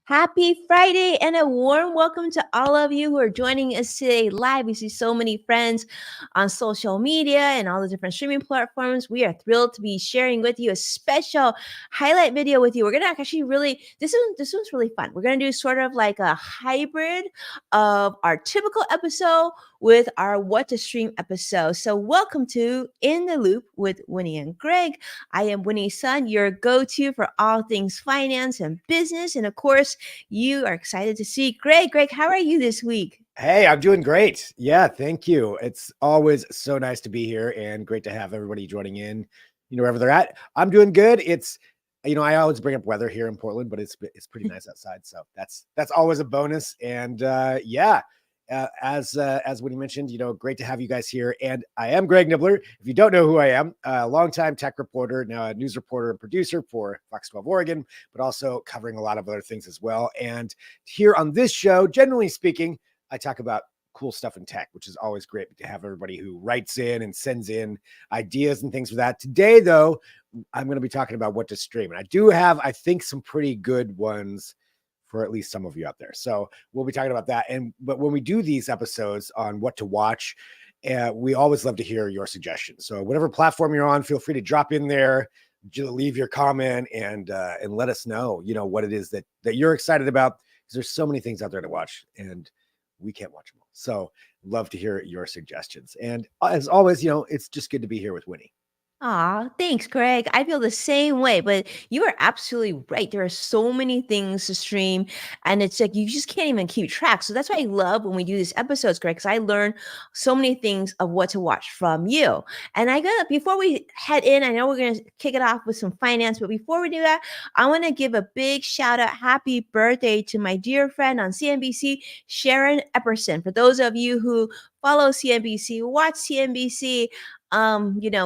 Happy Friday and a warm welcome to all of you who are joining us today live. We see so many friends on social media and all the different streaming platforms. We are thrilled to be sharing with you a special highlight video with you. We're gonna actually really this one's really fun. We're gonna do sort of like a hybrid of our typical episode with our What to Stream episode. So welcome to In the Loop with Winnie and Greg. I am Winnie Sun, your go-to for all things finance and business. And of course, you are excited to see Greg. Greg, how are you this week? Hey, I'm doing great. Yeah, thank you. It's always so nice to be here and great to have everybody joining in, wherever they're at. I'm doing good. It's, I always bring up weather here in Portland, but it's pretty nice outside. So that's always a bonus. And as Woody mentioned, great to have you guys here. And I am Greg Nibbler. If you don't know who I am, a longtime tech reporter, now a news reporter and producer for Fox 12 Oregon, but also covering a lot of other things as well. And here on this show, generally speaking, I talk about cool stuff in tech, which is always great to have everybody who writes in and sends in ideas and things for that. Today, though, I'm going to be talking about what to stream. And I do have, I think, some pretty good ones for at least some of you out there. So we'll be talking about that. But when we do these episodes on what to watch, we always love to hear your suggestions. So whatever platform you're on, feel free to drop in there, leave your comment and let us know, what it is that you're excited about, because there's so many things out there to watch and we can't watch them all. So love to hear your suggestions. And as always, it's just good to be here with Winnie. Aw, thanks, Greg. I feel the same way, but you are absolutely right. There are so many things to stream, and it's like you just can't even keep track. So that's why I love when we do these episodes, Greg, because I learn so many things of what to watch from you. And before we head in, I know we're gonna kick it off with some finance, but before we do that, I want to give a big shout out, happy birthday to my dear friend on CNBC, Sharon Epperson. For those of you who follow CNBC, watch CNBC,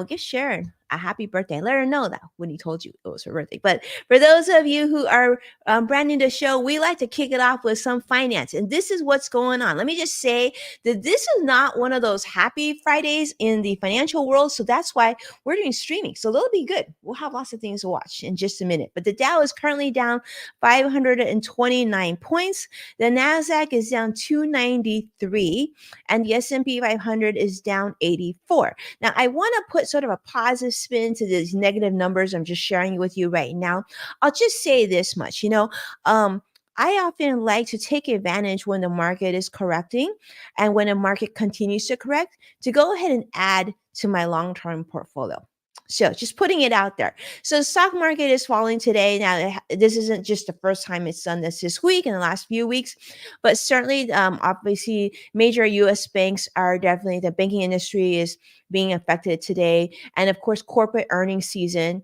give Sharon a happy birthday. Let her know that when he told you it was her birthday. But for those of you who are brand new to the show, we like to kick it off with some finance. And this is what's going on. Let me just say that this is not one of those happy Fridays in the financial world. So that's why we're doing streaming. So that'll be good. We'll have lots of things to watch in just a minute. But the Dow is currently down 529 points. The NASDAQ is down 293. And the S&P 500 is down 84. Now, I want to put sort of a positive spin to these negative numbers I'm just sharing with you right now. I'll just say this much, I often like to take advantage when the market is correcting and when the market continues to correct to go ahead and add to my long-term portfolio. So just putting it out there. So the stock market is falling today. Now, this isn't just the first time it's done this week in the last few weeks, but certainly, obviously, major U.S. banks are definitely, the banking industry is being affected today. And of course, corporate earnings season,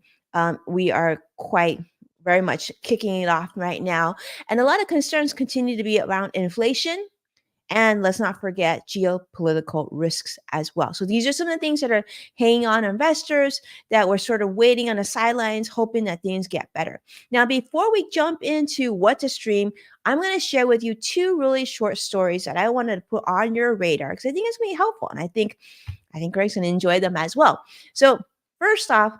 we are quite very much kicking it off right now. And a lot of concerns continue to be around inflation. And let's not forget geopolitical risks as well. So these are some of the things that are hanging on investors that we're sort of waiting on the sidelines, hoping that things get better. Now, before we jump into what to stream, I'm going to share with you two really short stories that I wanted to put on your radar because I think it's going to be helpful. And I think Greg's going to enjoy them as well. So first off,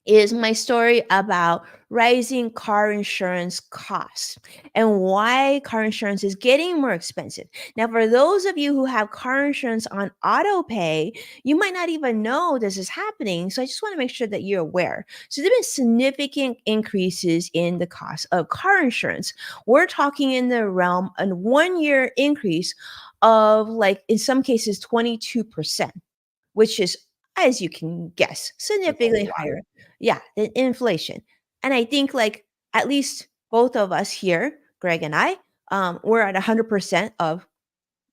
is my story about rising car insurance costs and why car insurance is getting more expensive. Now, for those of you who have car insurance on auto pay, you might not even know this is happening. So I just want to make sure that you're aware. So there have been significant increases in the cost of car insurance. We're talking in the realm of 1 year increase of, like, in some cases, 22%, which is, as you can guess, significantly higher. Yeah, than inflation. And I think, like, at least both of us here, Greg and I, we're at 100% of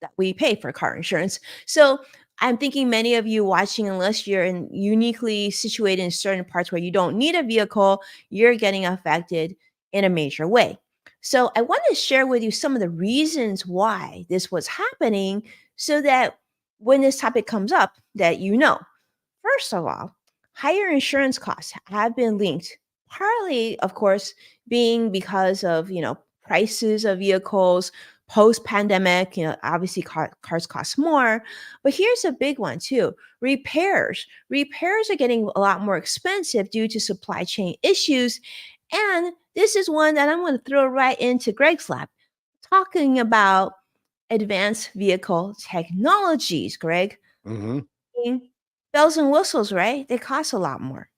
that we pay for car insurance. So I'm thinking many of you watching, unless you're uniquely situated in certain parts where you don't need a vehicle, you're getting affected in a major way. So I want to share with you some of the reasons why this was happening so that when this topic comes up that you know. First of all, higher insurance costs have been linked, partly, of course, being because of prices of vehicles post pandemic. Obviously, cars cost more. But here's a big one too: repairs. Repairs are getting a lot more expensive due to supply chain issues, and this is one that I'm going to throw right into Greg's lap, talking about advanced vehicle technologies. Greg, Hmm. mean, bells and whistles, right? They cost a lot more.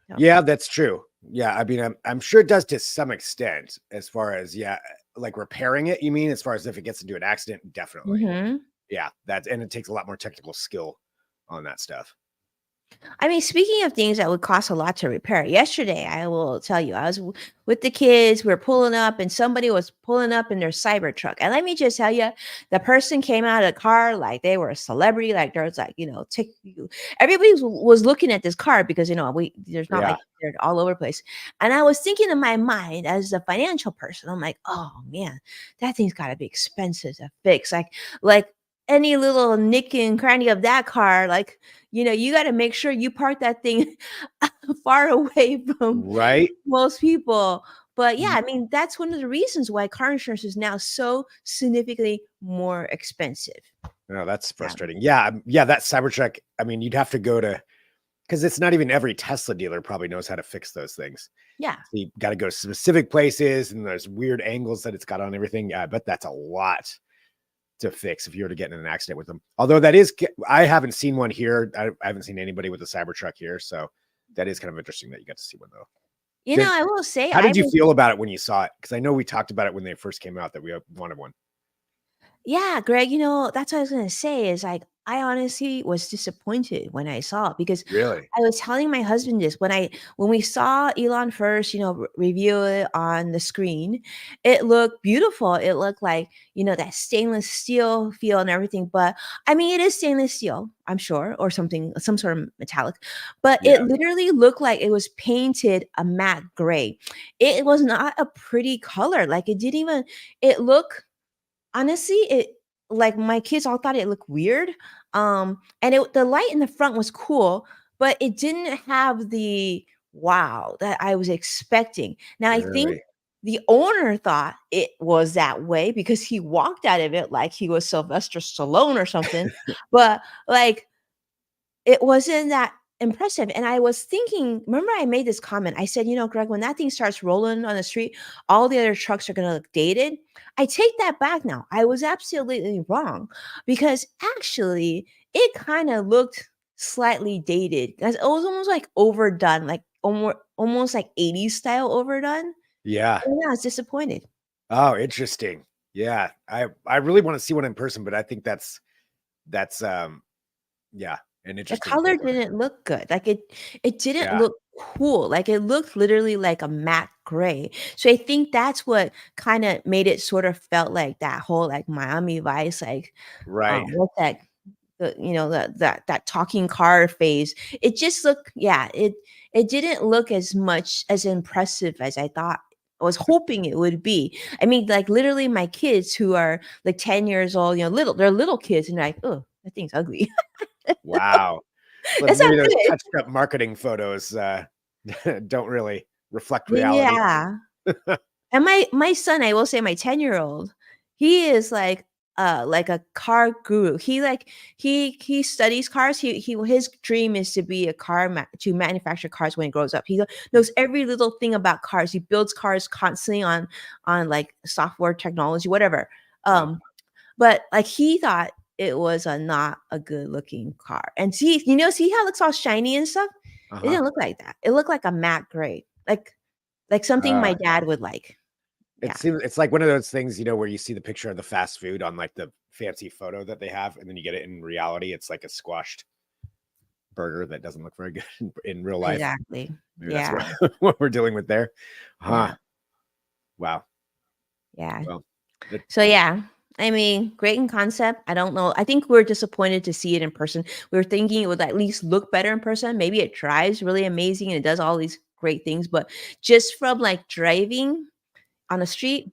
So Yeah, that's true. Yeah, I mean, I'm sure it does to some extent as far as, yeah, like repairing it, you mean? As far as if it gets into an accident, definitely. mhm. Yeah, that's and it takes a lot more technical skill on that stuff. I mean, speaking of things that would cost a lot to repair, yesterday, I will tell you, I was with the kids. We were pulling up, and somebody was pulling up in their cyber truck. And let me just tell you, the person came out of the car like they were a celebrity. Like there was like, everybody was looking at this car because there's not Yeah, like they're all over the place. And I was thinking in my mind as a financial person, I'm like, oh man, that thing's got to be expensive to fix. Like any little nick and cranny of that car, like you gotta make sure you park that thing far away from right? most people. But yeah, Y I mean, that's one of the reasons why car insurance is now so significantly more expensive. No, that's Yeah. frustrating. Yeah, yeah, that Cybertruck, I mean, you'd have to go to because it's not even every Tesla dealer probably knows how to fix those things. Yeah. So you gotta go to specific places, and there's weird angles that it's got on everything. Yeah, I bet that's a lot to fix if you were to get in an accident with them. Although that is, I haven't seen one here. I haven't seen anybody with a Cybertruck here, so that is kind of interesting that you got to see one though. Did I will say How I did you was feel about it when you saw it? Because I know we talked about it when they first came out that we wanted one. Yeah, Greg, that's what I was gonna say is like I honestly was disappointed when I saw it because Really? I was telling my husband this when we saw Elon first, review it on the screen, it looked beautiful. It looked like, that stainless steel feel and everything. But I mean, it is stainless steel, I'm sure, or something, some sort of metallic. But it Yeah. literally looked like it was painted a matte gray. It was not a pretty color. Like it didn't even, it looked honestly, it like, my kids all thought it looked weird, and the light in the front was cool, but it didn't have the wow that I was expecting. Now, I think Really? the owner thought it was that way because he walked out of it like he was Sylvester Stallone or something, but, like, it wasn't that impressive, and I was thinking remember I made this comment, I said, Greg, when that thing starts rolling on the street, all the other trucks are gonna look dated." I take that back now, I was absolutely wrong, because actually, it kinda looked slightly dated, as it was almost, like, overdone, like, almost like '80s style overdone, Yeah. and yeah, I was disappointed. Oh, interesting. Yeah. I really want to see one in person, but I think that's yeah, an The interesting color take on it. didn't look good, like, it didn't Yeah. look cool, like, it looked literally like a matte gray, so I think that's what kinda made it sort of felt like that whole, like, Miami Vice, like, Right. what's that that talking car phase. It just looked yeah, it didn't look as much as impressive as I was hoping it would be. I mean, like, literally my kids who are, like, 10 years old, they're little kids, and they're like, "Oh, that thing's ugly." Wow. So That's how maybe those good touched up marketing photos don't really reflect reality. yeah. And my son, I will say my 10-year-old, he is like a car guru. He studies cars. His dream is to be a to manufacture cars when he grows up. He knows every little thing about cars. He builds cars constantly on like software technology, whatever. Wow. But like he thought it was a not a good looking car. And see how it looks all shiny and stuff? It Uh-huh. didn't look like that. It looked like a matte gray. Like something Uh, my dad would like. it Yeah, seems it's like one of those things, where you see the picture of the fast food on like the fancy photo that they have, and then you get it in reality. It's like a squashed burger that doesn't look very good in real life. exactly. Maybe that's what Yeah, what we're dealing with there. Huh. yeah, Wow. yeah. Well, it, So yeah, I mean, great in concept. I don't know. I think we're disappointed to see it in person. We were thinking it would at least look better in person. Maybe it drives really amazing and it does all these great things, but just from like driving on the street,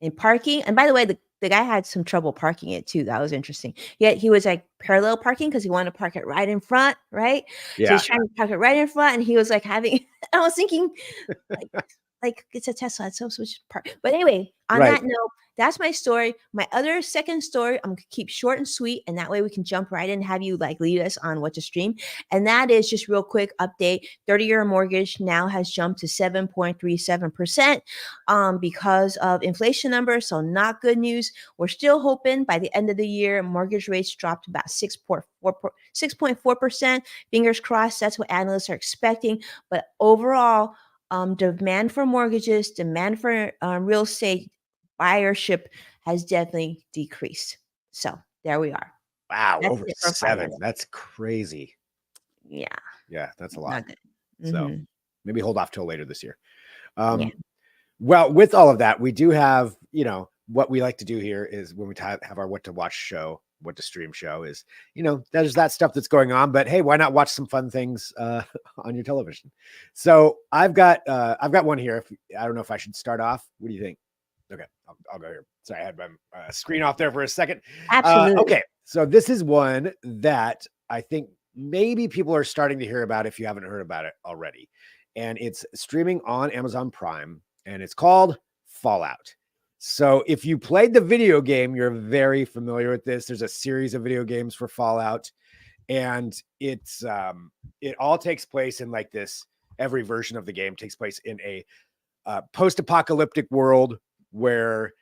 in parking. And by the way, the guy had some trouble parking it too. That was interesting. Yet he was like parallel parking because he wanted to park it right in front, right? So Yeah, he's trying to park it right in front, and he was like having. I was thinking, like it's a Tesla, it's so switch part. But anyway, on right. that note, that's my story. My other second story, I'm gonna keep short and sweet, and that way we can jump right in and have you like lead us on what to stream. And that is just real quick update. 30-year mortgage now has jumped to 7.37% because of inflation numbers. So not good news. We're still hoping by the end of the year, mortgage rates dropped about 6.4%. Fingers crossed, that's what analysts are expecting. But overall, demand for mortgages, demand for real estate buyership has definitely decreased. So there we are. Wow, That's over it for 7. finance. That's crazy. Yeah, Yeah, that's a lot. not good. So Hmm. maybe hold off till later this year. Yeah, Um, well, with all of that, we do have, what we like to do here is when we have our what to watch show, what to stream show is, there's that stuff that's going on, but hey, why not watch some fun things on your television? So I've got one here. I don't know if I should start off. What do you think? Okay, I'll go here. Sorry, I had my screen off there for a second. absolutely. Okay, so this is one that I think maybe people are starting to hear about if you haven't heard about it already. And it's streaming on Amazon Prime, and it's called Fallout. So if you played the video game, you're very familiar with this. There's a series of video games for Fallout, and it all takes place in like this. Every version of the game takes place in a post-apocalyptic world where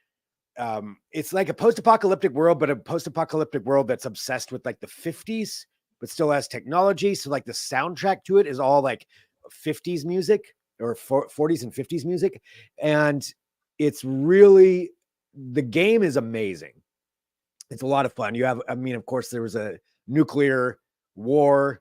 it's like a post-apocalyptic world, but a post-apocalyptic world that's obsessed with like the 50s, but still has technology. So like the soundtrack to it is all like 50s music or 40s and 50s music. And it's really, the game is amazing. It's a lot of fun. You have, I mean, of course, there was a nuclear war,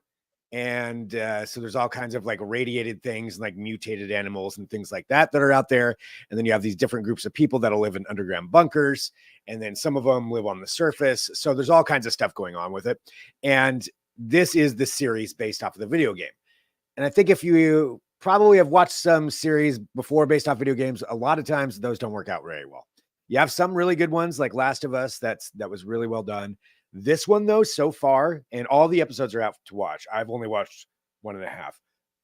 and so there's all kinds of like radiated things, like mutated animals and things like that are out there. And then you have these different groups of people that'll live in underground bunkers, and then some of them live on the surface. So there's all kinds of stuff going on with it. And this is the series based off of the video game. And I think if you probably have watched some series before based off video games, a lot of times those don't work out very well. You have some really good ones like Last of Us, that was really well done. This one though, so far, and all the episodes are out to watch. I've only watched one and a half.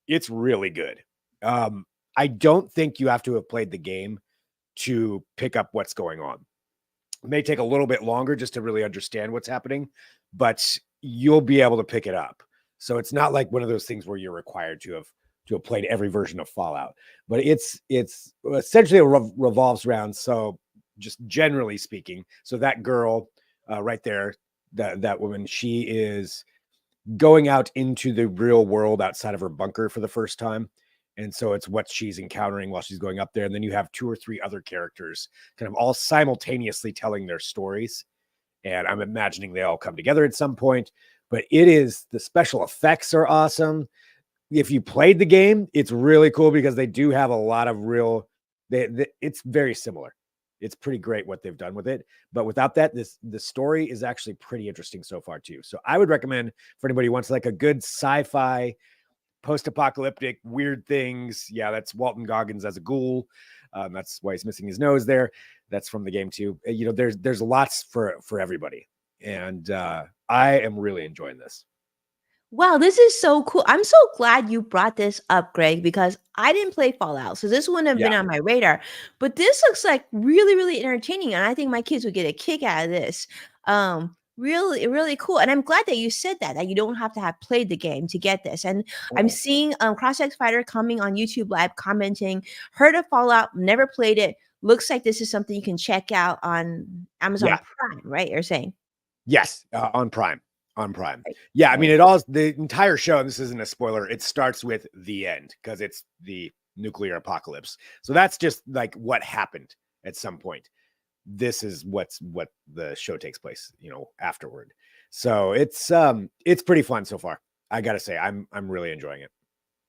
It's really good. I don't think you have to have played the game to pick up what's going on. It may take a little bit longer just to really understand what's happening, but you'll be able to pick it up. So it's not like one of those things where you're required to have played every version of Fallout, but it's essentially revolves around, so just generally speaking. So that girl right there, that woman, she is going out into the real world outside of her bunker for the first time. And so it's what she's encountering while she's going up there. And then you have two or three other characters kind of all simultaneously telling their stories. And I'm imagining they all come together at some point. But the special effects are awesome. If you played the game, it's really cool because they do have a lot of it's very similar. It's pretty great what they've done with it. But without that, the story is actually pretty interesting so far too. So I would recommend for anybody who wants like a good sci-fi, post-apocalyptic, weird things. Yeah, that's Walton Goggins as a ghoul. That's why he's missing his nose there. That's from the game too. There's lots for everybody, and I am really enjoying this. Wow, this is so cool. I'm so glad you brought this up, Greg, because I didn't play Fallout. So this wouldn't have Yeah, been on my radar. But this looks like really, really entertaining. And I think my kids would get a kick out of this. Really, really cool. And I'm glad that you said that you don't have to have played the game to get this. And I'm seeing CrossX Fighter coming on YouTube Live commenting, heard of Fallout, never played it. Looks like this is something you can check out on Amazon yeah. Prime, right? You're saying. Yes, on Prime. On Prime. Right. Yeah, I mean, Right. the entire show, and this isn't a spoiler, it starts with the end because it's the nuclear apocalypse. So that's just like what happened at some point. This is what the show takes place, afterward. So it's pretty fun so far. I gotta say, I'm really enjoying it.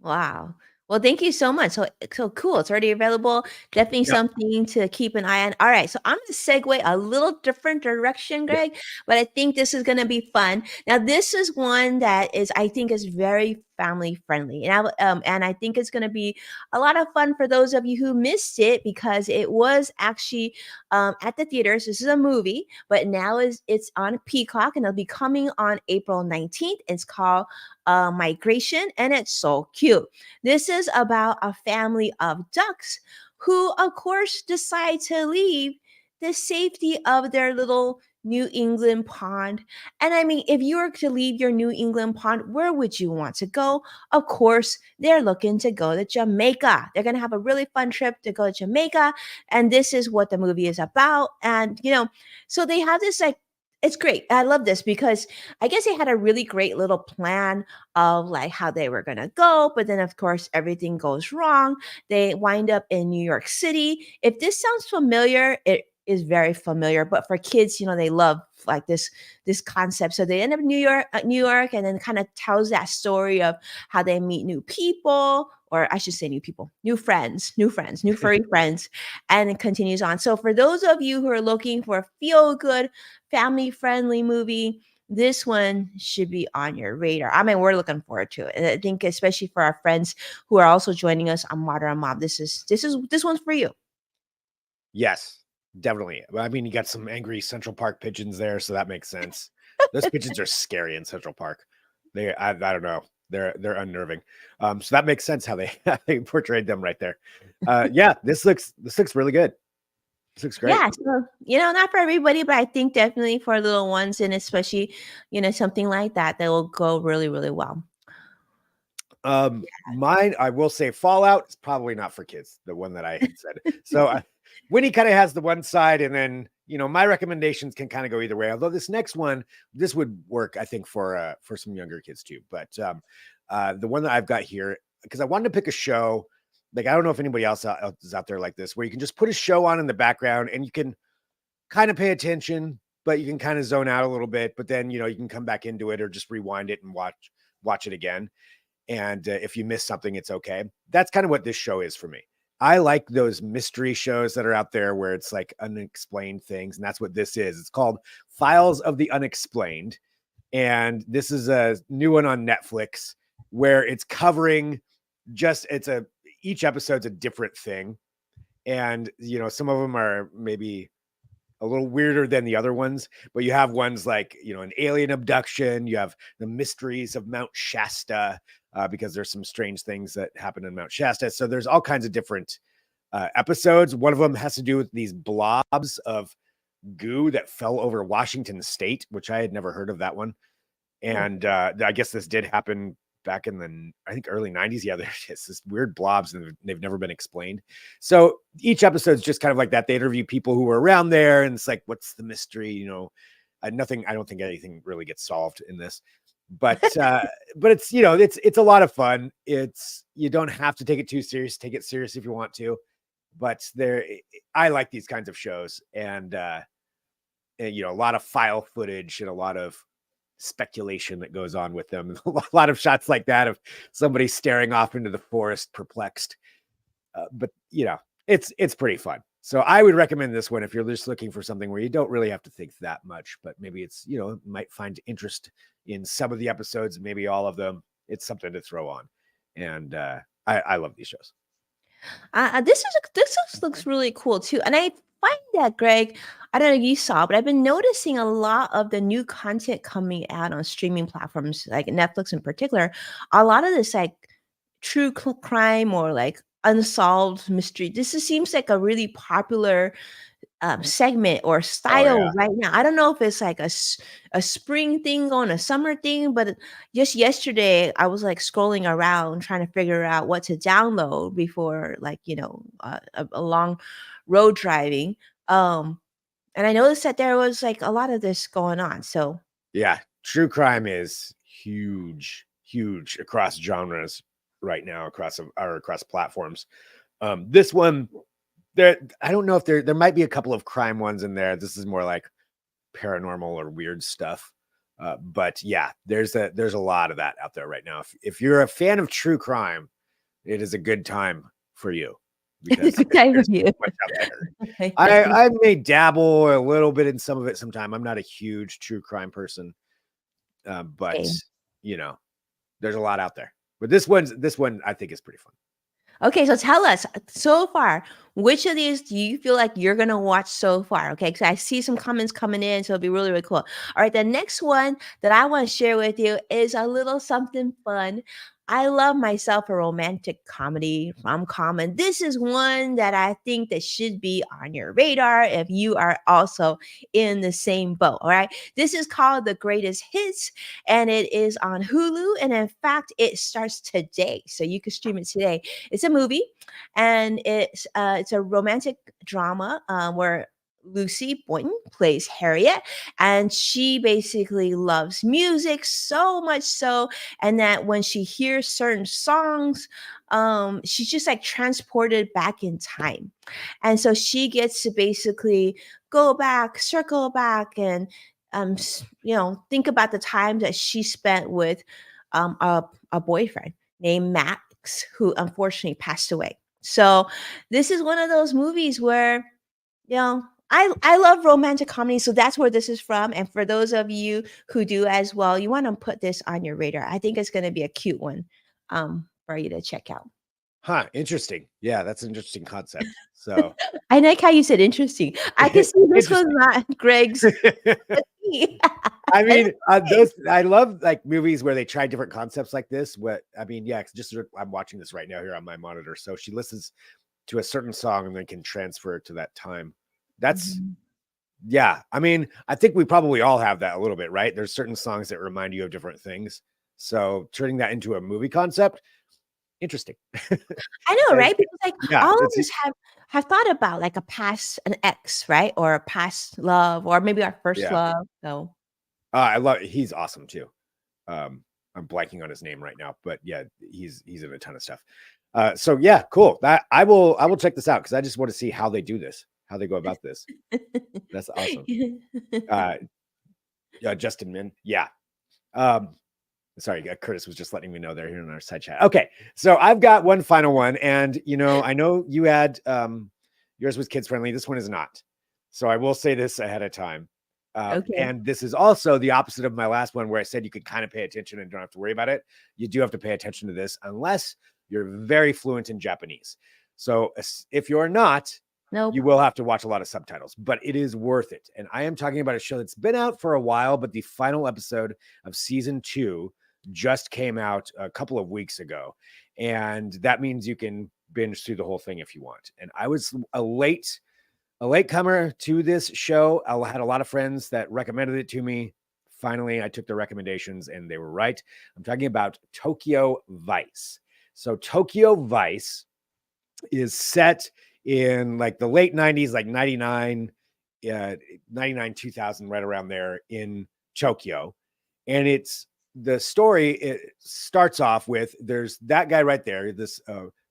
Wow. Well, thank you so much. So cool. It's already available. Definitely Yep. something to keep an eye on. All right. So I'm going to segue a little different direction, Yep. Greg, but I think this is going to be fun. Now, this is one that I think is very family friendly. And I think it's going to be a lot of fun for those of you who missed it because it was actually at the theaters. This is a movie, but now it's on Peacock and it'll be coming on April 19th. It's called Migration, and it's so cute. This is about a family of ducks who, of course, decide to leave the safety of their little New England pond. And I mean, if you were to leave your New England pond, where would you want to go? Of course, they're looking to go to Jamaica. They're going to have a really fun trip to go to Jamaica. And this is what the movie is about. And, so they have this like, it's great. I love this because I guess they had a really great little plan of like how they were going to go. But then, of course, everything goes wrong. They wind up in New York City. If this sounds familiar, it is very familiar. But for kids, they love like this concept. So they end up in New York, and then kind of tells that story of how they meet new people, or I should say new people, new friends, new furry friends, and it continues on. So for those of you who are looking for a feel good, family friendly movie, this one should be on your radar. I mean, we're looking forward to it. And I think especially for our friends who are also joining us on Modern Mom, this one's for you. Yes, definitely. I mean, you got some angry Central Park pigeons there, so that makes sense. Those pigeons are scary in Central Park. I don't know. They're unnerving. So that makes sense how they how they portrayed them right there. Yeah, this looks really good. This looks great. Yeah, so not for everybody, but I think definitely for little ones, and especially something like that will go really, really well. Mine, I will say Fallout is probably not for kids, the one that I had said. So Winnie kind of has the one side, and then my recommendations can kind of go either way. Although this next one, this would work, I think, for some younger kids too. But the one that I've got here, because I wanted to pick a show, like I don't know if anybody else is out there like this, where you can just put a show on in the background and you can kind of pay attention, but you can kind of zone out a little bit. But then you can come back into it or just rewind it and watch it again. And if you miss something, it's okay. That's kind of what this show is for me. I like those mystery shows that are out there where it's like unexplained things. And that's what this is. It's called Files of the Unexplained. And this is a new one on Netflix where it's covering each episode's a different thing. And, some of them are maybe a little weirder than the other ones, but you have ones like, an alien abduction. You have the mysteries of Mount Shasta, because there's some strange things that happen in Mount Shasta. So there's all kinds of different episodes. One of them has to do with these blobs of goo that fell over Washington State, which I had never heard of that one. And I guess this did happen back in the, I think, early 90s. Yeah, there's this weird blobs and they've never been explained. So each episode's just kind of like that. They interview people who were around there, and it's like, what's the mystery? Nothing, I don't think anything really gets solved in this. But it's it's a lot of fun. You don't have to take it too serious. Take it serious if you want to. But I like these kinds of shows, and a lot of file footage and a lot of speculation that goes on with them. A lot of shots like that of somebody staring off into the forest, perplexed. But it's pretty fun. So I would recommend this one if you're just looking for something where you don't really have to think that much, but maybe it's might find interest in some of the episodes, maybe all of them. It's something to throw on, and I love these shows. This looks really cool too, and I find that, Greg, I don't know if you saw, but I've been noticing a lot of the new content coming out on streaming platforms like Netflix in particular. A lot of this like crime or like unsolved mystery. Seems like a really popular segment or Oh style yeah. right now. I don't know if it's like a spring thing on a summer thing, but just yesterday I was like scrolling around trying to figure out what to download before like, a long road driving. And I noticed that there was like a lot of this going on. So Yeah, true crime is huge across genres right now, across platforms. This one, I don't know if there might be a couple of crime ones in there. This is more like paranormal or weird stuff. But yeah, there's a lot of that out there right now. If you're a fan of true crime, it is a good time for you because good time there's with you. so much out there. Yes, I may dabble a little bit in some of it sometime. I'm not a huge true crime person, but same. there's a lot out there. But this one I think is pretty fun. Okay, so tell us so far, which of these do you feel like you're gonna watch so far? Okay, because I see some comments coming in, so it'll be really, really cool. All right, the next one that I want to share with you is a little something fun. I love myself a romantic comedy rom-com, and this is one that I think that should be on your radar if you are also in the same boat. All right, this is called The Greatest Hits, and it is on Hulu, and in fact, it starts today, so you can stream it today. It's a movie, and it's a romantic drama where Lucy Boynton plays Harriet, and she basically loves music so much so, and that when she hears certain songs, she's just like transported back in time, and so she gets to basically go back, circle back, and think about the time that she spent with a boyfriend named Max, who unfortunately passed away. So this is one of those movies where, you know, I love romantic comedy, so that's where this is from. And for those of you who do as well, you want to put this on your radar. I think it's going to be a cute one for you to check out. Huh, interesting. Yeah, that's an interesting concept. So I like how you said interesting. I can see this was interesting. not Greg's. I And mean, those I love like movies where they try different concepts like this. What I mean, yeah, just I'm watching this right now here on my monitor. So she listens to a certain song and then can transfer it to that time. That's Mhm. yeah. I mean, I think we probably all have that a little bit, right? There's certain songs that remind you of different things. So turning that into a movie concept, interesting. I know, And right? Because like yeah, all of it's us have thought about like a past an ex, right? Or a past love, or maybe our first yeah. love. So I love he's awesome too. Um, I'm blanking on his name right now, but yeah, he's in a ton of stuff. So yeah, cool. That I will check this out because I just want to see how they do this, how they go about this. That's awesome. Uh, yeah, Justin Min, yeah. Um, sorry, Curtis was just letting me know they're here in our side chat. Okay, so I've got one final one, and I know you had yours was kids friendly. This one is not. So I will say this ahead of time. Okay. And this is also the opposite of my last one, where I said you could kind of pay attention and don't have to worry about it. You do have to pay attention to this unless you're very fluent in Japanese. So if you're not, Nope. you will have to watch a lot of subtitles, but it is worth it. And I am talking about a show that's been out for a while, but the final episode of season 2 just came out a couple of weeks ago. And that means you can binge through the whole thing if you want. And I was a latecomer to this show. I had a lot of friends that recommended it to me. Finally, I took their recommendations and they were right. I'm talking about Tokyo Vice. So Tokyo Vice is set in like the late 90s, like 99, 2000, right around there in Tokyo. And it's the story, it starts off with there's that guy right there, this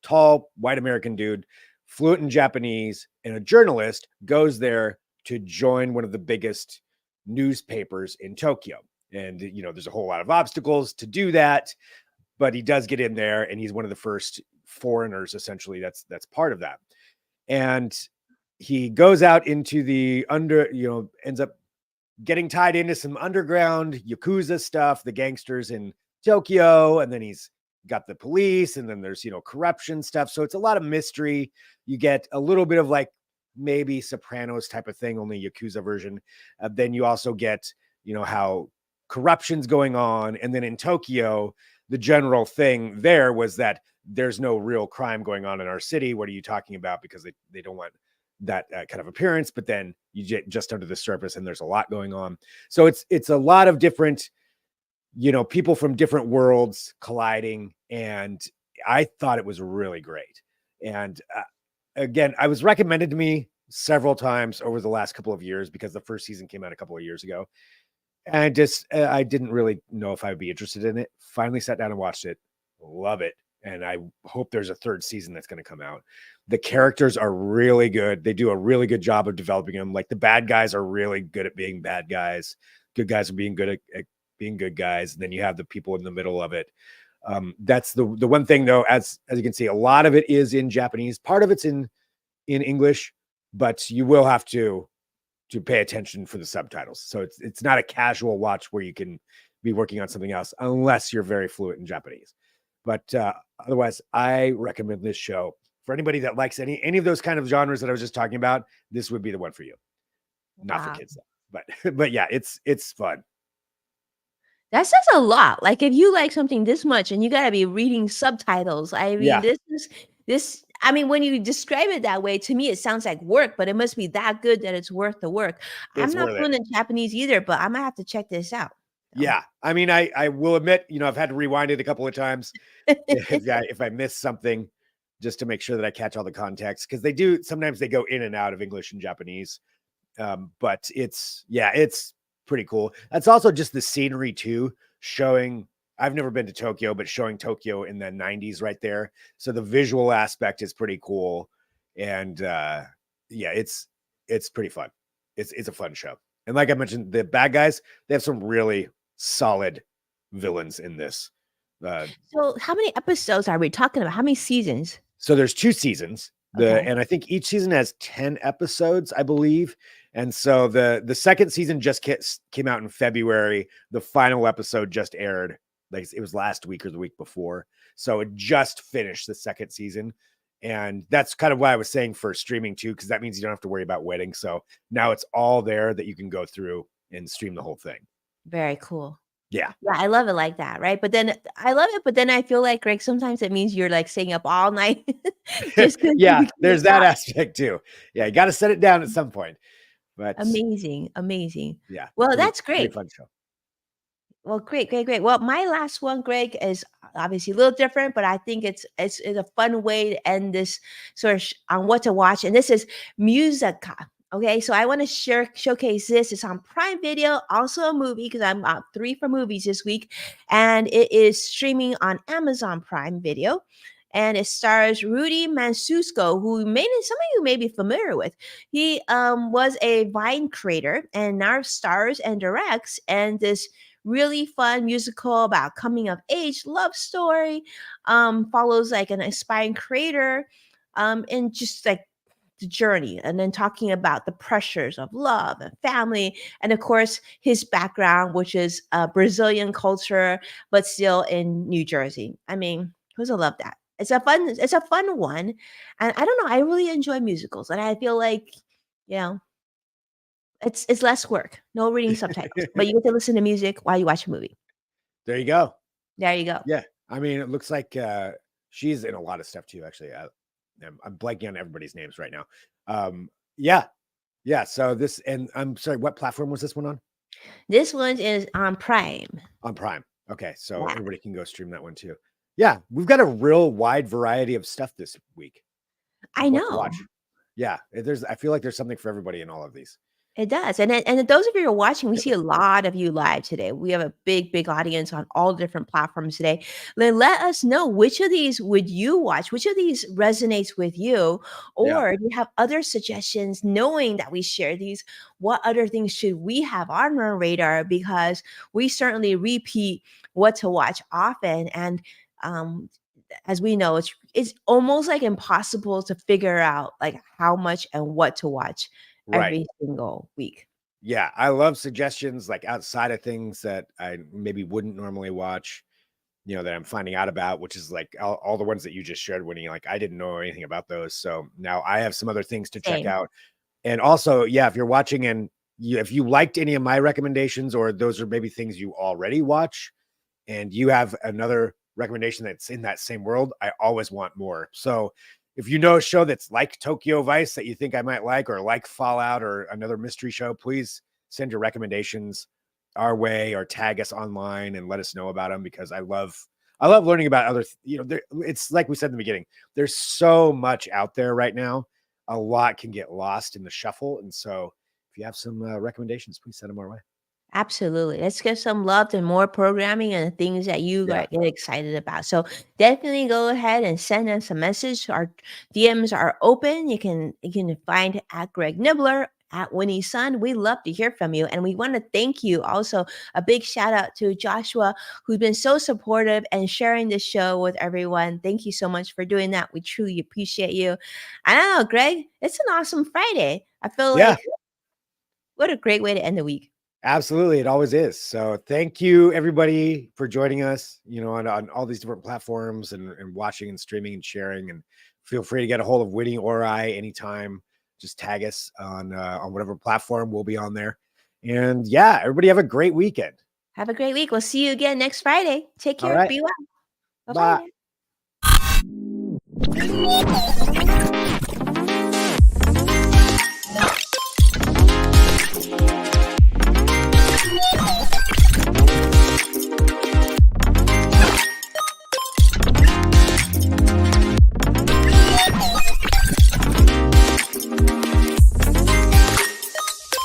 tall white American dude, fluent in Japanese, and a journalist goes there to join one of the biggest newspapers in Tokyo. And, there's a whole lot of obstacles to do that, but he does get in there and he's one of the first foreigners, essentially, that's part of that. And he goes out into the ends up getting tied into some underground Yakuza stuff, the gangsters in Tokyo. And then he's got the police, and then there's, corruption stuff. So it's a lot of mystery. You get a little bit of like maybe Sopranos type of thing, only Yakuza version. Then you also get, how corruption's going on. And then in Tokyo, the general thing there was that there's no real crime going on in our city. What are you talking about? Because they don't want that kind of appearance, but then you get just under the surface and there's a lot going on. So it's a lot of different, people from different worlds colliding. And I thought it was really great. And again, I was recommended to me several times over the last couple of years because the first season came out a couple of years ago. And I didn't really know if I would be interested in it. Finally sat down and watched it. Love it. And I hope there's a third season that's going to come out. The characters are really good. They do a really good job of developing them. Like the bad guys are really good at being bad guys. Good guys are being good at being good guys. And then you have the people in the middle of it. That's the one thing though, as you can see, a lot of it is in Japanese. Part of it's in English, but you will have to pay attention for the subtitles. So it's not a casual watch where you can be working on something else unless you're very fluent in Japanese. But otherwise, I recommend this show for anybody that likes any of those kind of genres that I was just talking about. This would be the one for you. Not for Wow. kids, though. But yeah, it's fun. That says a lot. Like, if you like something this much and you gotta be reading subtitles, I mean, Yeah, this I mean, when you describe it that way, to me, it sounds like work, but it must be that good that it's worth the work. I'm it's not worth it. fluent in Japanese either, but I might have to check this out. So Yeah, I mean, I will admit, I've had to rewind it a couple of times if I miss something, just to make sure that I catch all the context, because they do sometimes they go in and out of English and Japanese. But it's pretty cool. That's also just the scenery too, showing. I've never been to Tokyo, but showing Tokyo in the 90s right there. So the visual aspect is pretty cool. And yeah, it's pretty fun. It's a fun show. And like I mentioned, the bad guys, they have some really solid villains in this. Uh, so how many episodes are we talking about? How many seasons? So there's 2 seasons. Okay. And I think each season has 10 episodes, I believe. And so the second season just came out in February. The final episode just aired. Like it was last week or the week before. So it just finished the second season. And that's kind of why I was saying for streaming too, because that means you don't have to worry about waiting. So now it's all there that you can go through and stream the whole thing. Very cool. Yeah. Yeah, I love it like that, right? But then I love it, but then I feel like, Greg, sometimes it means you're, like, staying up all night just 'cause Yeah, you can't there's that stop. aspect too. Yeah, you got to set it down at some point. But Amazing, amazing. yeah, Well, pretty that's pretty great. fun show. Well, great, great, great. Well, my last one, Greg, is obviously a little different, but I think it's a fun way to end this sort of on what to watch. And this is Musica. Okay, so I want to showcase this. It's on Prime Video, also a movie because I'm three for movies this week, and it is streaming on Amazon Prime Video. And it stars Rudy Mansusko, who some of you may be familiar with. He was a Vine creator and now stars and directs and this really fun musical about coming of age love story. Follows like an aspiring creator in just like the journey and then talking about the pressures of love and family and of course his background, which is Brazilian culture but still in New Jersey. I mean, who's gonna love that? It's a fun one. And I don't know, I really enjoy musicals and I feel like, you know, it's less work, no reading subtitles, but you get to listen to music while you watch a movie. There you go. There you go. Yeah. I mean, it looks like she's in a lot of stuff too, actually. I'm blanking on everybody's names right now. Yeah. Yeah. So this, and I'm sorry, what platform was this one on? This one is on Prime. On Prime. Okay. So Yeah, everybody can go stream that one too. Yeah. We've got a real wide variety of stuff this week I of what to know. watch. Yeah. I feel like there's something for everybody in all of these. It does. And then those of you who are watching, we see a lot of you live today. We have a big, big audience on all different platforms today. Let us know which of these would you watch, which of these resonates with you, Yeah. or if you have other suggestions, knowing that we share these, what other things should we have on our radar? Because we certainly repeat what to watch often. And um, as we know, it's almost like impossible to figure out like how much and what to watch Right. every single week. Yeah. I love suggestions like outside of things that I maybe wouldn't normally watch. That I'm finding out about, which is like all the ones that you just shared, Winnie. Like I didn't know anything about those. So now I have some other things to check Same. out. And also, yeah, if you're watching and if you liked any of my recommendations, or those are maybe things you already watch and you have another recommendation that's in that same world, I always want more. So if you know a show that's like Tokyo Vice that you think I might like, or like Fallout or another mystery show, please send your recommendations our way or tag us online and let us know about them, because I love learning about other, it's like we said in the beginning, there's so much out there right now. A lot can get lost in the shuffle. And so if you have some recommendations, please send them our way. Absolutely. Let's give some love to more programming and things that you Yeah. get excited about. So definitely go ahead and send us a message. Our DMs are open. You can find at Greg Nibbler, at Winnie Sun. We love to hear from you. And we want to thank you also. A big shout out to Joshua, who's been so supportive and sharing this show with everyone. Thank you so much for doing that. We truly appreciate you. I don't know, Greg, it's an awesome Friday. I feel Yeah. like what a great way to end the week. Absolutely, it always is. So thank you everybody for joining us, on all these different platforms and watching and streaming and sharing. And feel free to get a hold of Winnie or I anytime. Just tag us on whatever platform we'll be on there. And yeah, everybody have a great weekend. Have a great week. We'll see you again next Friday. Take All care. right. Be well. Bye Bye. bye now.